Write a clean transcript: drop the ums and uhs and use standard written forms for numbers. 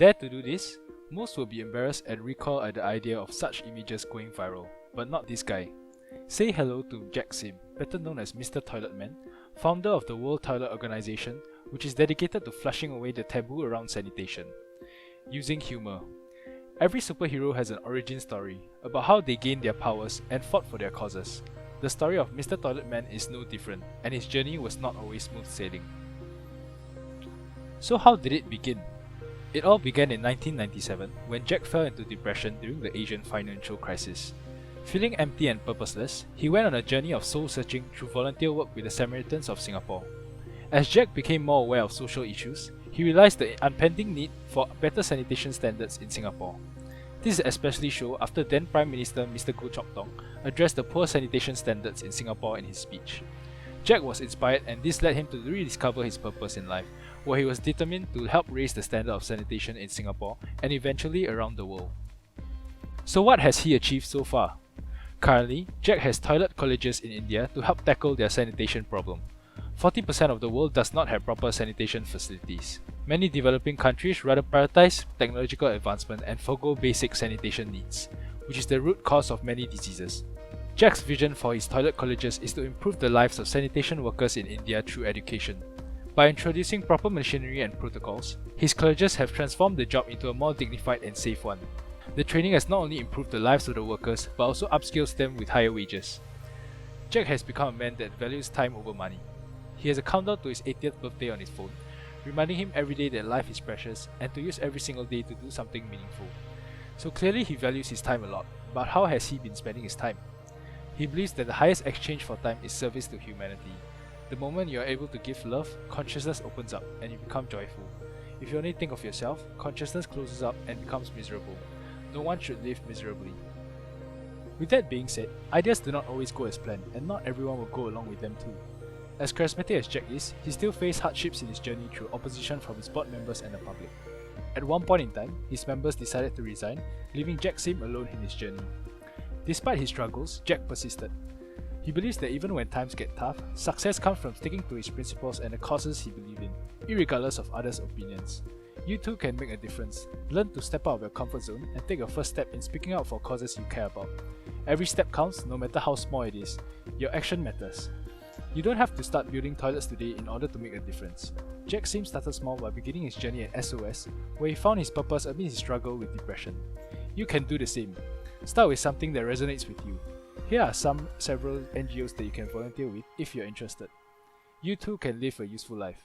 Dare to do this? Most will be embarrassed and recoil at the idea of such images going viral, but not this guy. Say hello to Jack Sim, better known as Mr. Toilet Man, founder of the World Toilet Organization, which is dedicated to flushing away the taboo around sanitation. Using humor. Every superhero has an origin story about how they gained their powers and fought for their causes. The story of Mr. Toilet Man is no different, and his journey was not always smooth sailing. So how did it begin? It all began in 1997 when Jack fell into depression during the Asian financial crisis. Feeling empty and purposeless, he went on a journey of soul-searching through volunteer work with the Samaritans of Singapore. As Jack became more aware of social issues, he realized the impending need for better sanitation standards in Singapore. This is especially so after then Prime Minister Mr. Goh Chok Tong addressed the poor sanitation standards in Singapore in his speech. Jack was inspired, and this led him to rediscover his purpose in life, where he was determined to help raise the standard of sanitation in Singapore and eventually around the world. So what has he achieved so far? Currently, Jack has toilet colleges in India to help tackle their sanitation problem. 40% of the world does not have proper sanitation facilities. Many developing countries rather prioritize technological advancement and forgo basic sanitation needs, which is the root cause of many diseases. Jack's vision for his toilet colleges is to improve the lives of sanitation workers in India through education. By introducing proper machinery and protocols, his colleges have transformed the job into a more dignified and safe one. The training has not only improved the lives of the workers, but also upskills them with higher wages. Jack has become a man that values time over money. He has a countdown to his 80th birthday on his phone, reminding him every day that life is precious and to use every single day to do something meaningful. So clearly he values his time a lot, but how has he been spending his time? He believes that the highest exchange for time is service to humanity. The moment you are able to give love, consciousness opens up and you become joyful. If you only think of yourself, consciousness closes up and becomes miserable. No one should live miserably. With that being said, ideas do not always go as planned, and not everyone will go along with them too. As charismatic as Jack is, he still faced hardships in his journey through opposition from his board members and the public. At one point in time, his members decided to resign, leaving Jack Sim alone in his journey. Despite his struggles, Jack persisted. He believes that even when times get tough, success comes from sticking to his principles and the causes he believes in, irregardless of others' opinions. You too can make a difference. Learn to step out of your comfort zone and take your first step in speaking out for causes you care about. Every step counts, no matter how small it is. Your action matters. You don't have to start building toilets today in order to make a difference. Jack Sim started small by beginning his journey at SOS, where he found his purpose amid his struggle with depression. You can do the same. Start with something that resonates with you. Here are several NGOs that you can volunteer with if you're interested. You too can live a useful life.